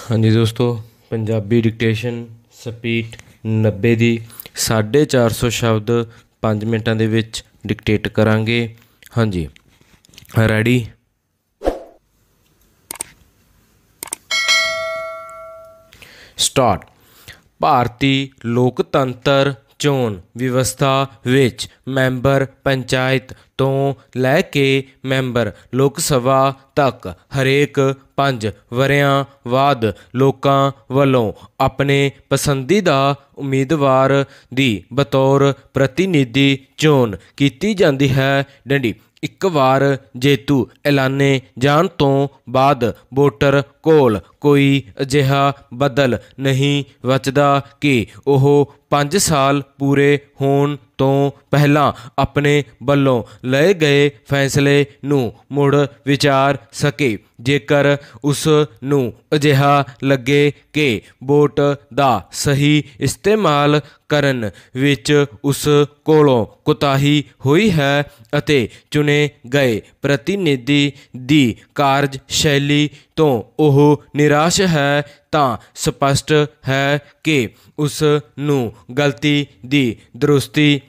हाँ जी दोस्तों, Punjabi dictation speed 90 ਦੀ 450 शब्द 5 मिनटां ਦੇ ਵਿੱਚ डिक्टेट करांगे। हाँ जी, रेडी। स्टार्ट। ਭਾਰਤੀ ਲੋਕਤੰਤਰ ਚੋਣ ਵਿਵਸਥਾ ਵਿੱਚ ਮੈਂਬਰ ਪੰਚਾਇਤ ਤੋਂ ਲੈ ਕੇ ਮੈਂਬਰ ਲੋਕ ਸਭਾ ਤੱਕ ਹਰੇਕ 5 ਵਰ੍ਹਿਆਂ ਬਾਅਦ ਲੋਕਾਂ ਵੱਲੋਂ ਆਪਣੇ ਪਸੰਦੀਦਾ ਉਮੀਦਵਾਰ ਦੀ ਬਤੌਰ ਪ੍ਰਤੀਨਿਧੀ ਚੋਣ ਕੀਤੀ ਜਾਂਦੀ ਹੈ। ਡੰਡੀ। ਇੱਕ ਵਾਰ ਜੇਤੂ ਐਲਾਨੇ ਜਾਣ ਤੋਂ ਬਾਅਦ ਵੋਟਰ ਕੋਲ ਕੋਈ ਅਜਿਹਾ ਬਦਲ ਨਹੀਂ ਬਚਦਾ ਕਿ ਉਹ 5 ਸਾਲ ਪੂਰੇ ਹੋਣ ਤੋਂ ਪਹਿਲਾਂ ਆਪਣੇ ਵੱਲੋਂ ਲਏ ਗਏ ਫੈਸਲੇ ਨੂੰ ਮੁੜ ਵਿਚਾਰ ਸਕੇ। ਜੇਕਰ ਉਸ ਨੂੰ ਅਜਿਹਾ ਲੱਗੇ ਕਿ ਵੋਟ ਦਾ ਸਹੀ ਇਸਤੇਮਾਲ ਕਰਨ ਵਿੱਚ ਉਸ ਕੋਲੋਂ ਕੁਤਾਹੀ ਹੋਈ ਹੈ ਅਤੇ ਚੁਣੇ ਗਏ ਪ੍ਰਤੀਨਿਧੀ ਦੀ ਕਾਰਜਸ਼ੈਲੀ ਤੋਂ ਉਹ ਨਿਰਾਸ਼ ਹੈ, ਤਾਂ ਸਪਸ਼ਟ ਹੈ ਕਿ ਉਸ ਨੂੰ ਗਲਤੀ ਦੀ ਦਰੁਸਤੀ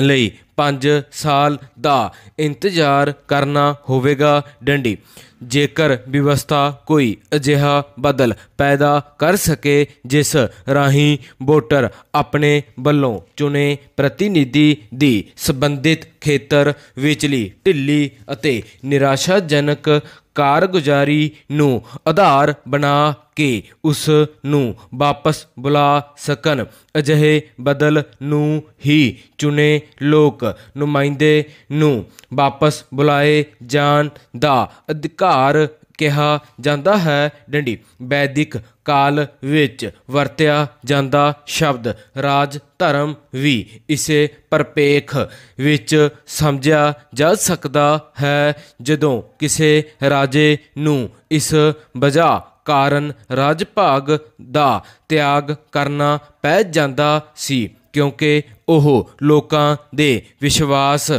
ਲਈ 5 ਸਾਲ ਦਾ ਇੰਤਜ਼ਾਰ ਕਰਨਾ ਹੋਵੇਗਾ। ਡੰਡੀ। ਜੇਕਰ ਵਿਵਸਥਾ ਕੋਈ ਅਜਿਹਾ ਬਦਲ ਪੈਦਾ ਕਰ ਸਕੇ ਜਿਸ ਰਾਹੀਂ ਵੋਟਰ ਆਪਣੇ ਵੱਲੋਂ ਚੁਣੇ ਪ੍ਰਤੀਨਿਧੀ ਦੀ ਸੰਬੰਧਿਤ ਖੇਤਰ ਵਿਚਲੀ ਢਿੱਲੀ ਅਤੇ ਨਿਰਾਸ਼ਾਜਨਕ ਕਾਰਗੁਜ਼ਾਰੀ ਨੂੰ ਆਧਾਰ ਬਣਾ ਕੇ ਉਸ ਨੂੰ ਵਾਪਸ ਬੁਲਾ ਸਕਣ, ਅਜਿਹੇ ਬਦਲ ਨੂੰ ਹੀ ਚੁਣੇ ਲੋਕ ਨੁਮਾਇੰਦੇ ਨੂੰ ਵਾਪਸ ਬੁਲਾਏ ਜਾਣ ਦਾ ਅਧਿਕਾਰ ਕਿਹਾ ਜਾਂਦਾ ਹੈ। ਡੰਡੀ। ਵੈਦਿਕ ਕਾਲ ਵਿੱਚ ਵਰਤਿਆ ਜਾਂਦਾ ਸ਼ਬਦ ਰਾਜ ਧਰਮ ਵੀ ਇਸੇ ਪ੍ਰਪੇਖ ਵਿੱਚ ਸਮਝਿਆ ਜਾ ਸਕਦਾ ਹੈ। ਜਦੋਂ ਕਿਸੇ ਰਾਜੇ ਨੂੰ ਇਸ ਵਜ੍ਹਾ ਕਾਰਨ ਰਾਜ ਭਾਗ ਦਾ ਤਿਆਗ ਕਰਨਾ ਪੈ ਜਾਂਦਾ ਸੀ ਕਿਉਂਕਿ ਉਹ ਲੋਕਾਂ ਦੇ ਵਿਸ਼ਵਾਸ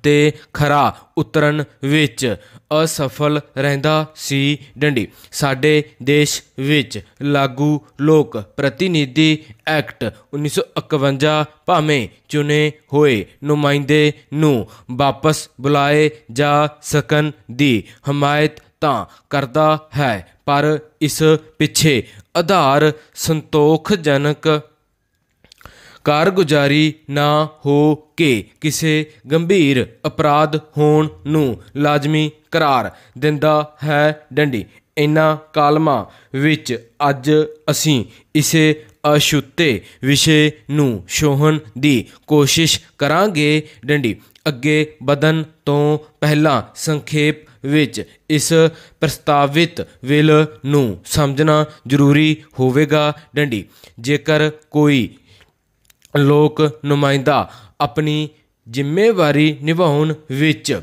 ਤੇ ਖਰਾ ਉਤਰਨ ਵਿੱਚ ਅਸਫਲ ਰਹਿੰਦਾ ਸੀ। ਡੰਡੀ। ਸਾਡੇ ਦੇਸ਼ ਵਿੱਚ ਲਾਗੂ ਲੋਕ ਪ੍ਰਤੀਨਿਧੀ ਐਕਟ 1951 ਭਾਵੇਂ ਚੁਣੇ ਹੋਏ ਨੁਮਾਇੰਦੇ ਨੂੰ ਵਾਪਸ ਬੁਲਾਏ ਜਾ ਸਕਣ ਦੀ ਹਮਾਇਤ ਤਾਂ ਕਰਦਾ ਹੈ, ਪਰ ਇਸ ਪਿੱਛੇ ਆਧਾਰ ਸੰਤੋਖਜਨਕ ਕਾਰਗੁਜ਼ਾਰੀ ਨਾ ਹੋ ਕੇ ਕਿਸੇ ਗੰਭੀਰ ਅਪਰਾਧ ਹੋਣ ਨੂੰ ਲਾਜ਼ਮੀ ਕਰਾਰ ਦਿੰਦਾ ਹੈ। ਡੰਡੀ। ਇਹਨਾਂ ਕਾਲਮਾਂ ਵਿੱਚ ਅੱਜ ਅਸੀਂ ਇਸੇ ਅਛੂਤੇ ਵਿਸ਼ੇ ਨੂੰ ਛੋਹਣ ਦੀ ਕੋਸ਼ਿਸ਼ ਕਰਾਂਗੇ। ਡੰਡੀ। ਅੱਗੇ ਵਧਣ ਤੋਂ ਪਹਿਲਾਂ ਸੰਖੇਪ ਵਿੱਚ ਇਸ ਪ੍ਰਸਤਾਵਿਤ ਬਿੱਲ ਨੂੰ ਸਮਝਣਾ ਜ਼ਰੂਰੀ ਹੋਵੇਗਾ। ਡੰਡੀ। ਜੇਕਰ ਕੋਈ ਲੋਕ ਨੁਮਾਇੰਦਾ ਆਪਣੀ ਜ਼ਿੰਮੇਵਾਰੀ ਨਿਭਾਉਣ ਵਿੱਚ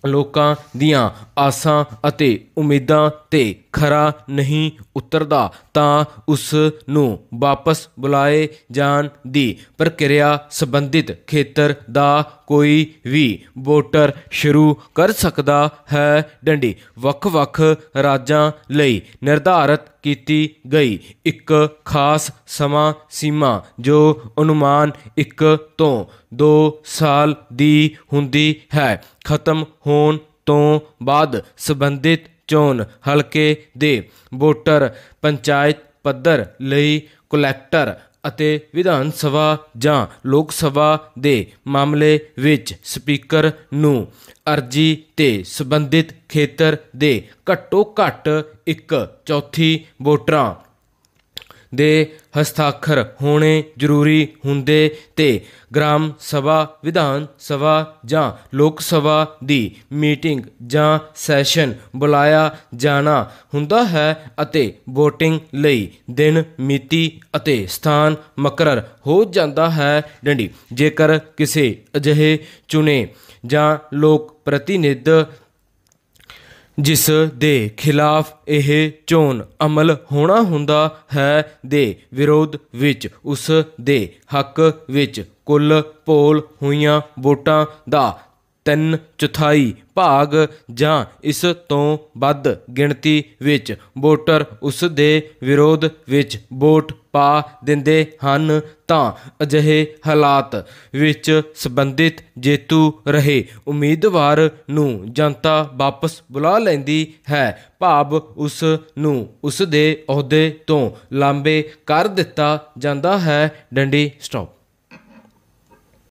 ਲੋਕਾਂ ਦੀਆਂ ਆਸਾਂ ਅਤੇ ਉਮੀਦਾਂ 'ਤੇ ਖਰਾ ਨਹੀਂ ਉਤਰਦਾ ਤਾਂ ਉਸ ਨੂੰ ਵਾਪਸ ਬੁਲਾਏ ਜਾਣ ਦੀ ਪ੍ਰਕਿਰਿਆ ਸੰਬੰਧਿਤ ਖੇਤਰ ਦਾ ਕੋਈ ਵੀ ਵੋਟਰ ਸ਼ੁਰੂ ਕਰ ਸਕਦਾ ਹੈ। ਡੰਡੀ। ਵੱਖ-ਵੱਖ ਰਾਜਾਂ ਲਈ ਨਿਰਧਾਰਤ ਕੀਤੀ ਗਈ ਇੱਕ ਖਾਸ ਸਮਾਂ ਸੀਮਾ ਜੋ ਅਨੁਮਾਨ 1 ਤੋਂ 2 ਸਾਲ ਦੀ ਹੁੰਦੀ ਹੈ, ਖਤਮ ਹੋਣ ਤੋਂ ਬਾਅਦ ਸੰਬੰਧਿਤ ਚੋਣ ਹਲਕੇ ਦੇ ਵੋਟਰ ਪੰਚਾਇਤ ਪੱਧਰ ਲਈ ਕੁਲੈਕਟਰ ਅਤੇ ਵਿਧਾਨ ਸਭਾ ਜਾਂ ਲੋਕ ਸਭਾ ਦੇ ਮਾਮਲੇ ਵਿੱਚ ਸਪੀਕਰ ਨੂੰ ਅਰਜ਼ੀ 'ਤੇ ਸੰਬੰਧਿਤ ਖੇਤਰ ਦੇ ਘੱਟੋ ਘੱਟ 1/4 ਵੋਟਰਾਂ ਦੇ ਹਸਤਾਖਰ ਹੋਣੇ ਜ਼ਰੂਰੀ ਹੁੰਦੇ ਤੇ ਗ੍ਰਾਮ ਸਭਾ, ਵਿਧਾਨ ਸਭਾ ਜਾਂ ਲੋਕ ਸਭਾ ਦੀ ਮੀਟਿੰਗ ਜਾਂ ਸੈਸ਼ਨ ਬੁਲਾਇਆ ਜਾਣਾ ਹੁੰਦਾ ਹੈ ਅਤੇ VOTING ਲਈ ਦਿਨ, ਮਿਤੀ ਅਤੇ ਸਥਾਨ ਮੁਕਰਰ ਹੋ ਜਾਂਦਾ ਹੈ। ਡੰਡੀ। ਜੇਕਰ ਕਿਸੇ ਅਜਿਹੇ ਚੁਣੇ ਜਾਂ ਲੋਕ ਪ੍ਰਤੀਨਿਧ ਜਿਸ ਦੇ ਖਿਲਾਫ ਇਹ ਚੋਣ ਅਮਲ ਹੋਣਾ ਹੁੰਦਾ ਹੈ ਦੇ ਵਿਰੋਧ ਵਿੱਚ ਉਸ ਦੇ ਹੱਕ ਵਿੱਚ ਕੁੱਲ ਪੋਲ ਹੋਈਆਂ ਵੋਟਾਂ ਦਾ 3/4 ਭਾਗ ਜਾਂ ਇਸ ਤੋਂ ਵੱਧ ਗਿਣਤੀ ਵਿੱਚ ਵੋਟਰ ਉਸ ਦੇ ਵਿਰੋਧ ਵਿੱਚ ਵੋਟ ਪਾ ਦਿੰਦੇ ਹਨ ਤਾਂ ਅਜਿਹੇ ਹਾਲਾਤ ਵਿੱਚ ਸੰਬੰਧਿਤ ਜੇਤੂ ਰਹੇ ਉਮੀਦਵਾਰ ਨੂੰ ਜਨਤਾ ਵਾਪਸ ਬੁਲਾ ਲੈਂਦੀ ਹੈ, ਭਾਵ ਉਸ ਨੂੰ ਉਸ ਦੇ ਅਹੁਦੇ ਤੋਂ ਲਾਂਭੇ ਕਰ ਦਿੱਤਾ ਜਾਂਦਾ ਹੈ। ਡੰਡੀ ਸਟਾਪ।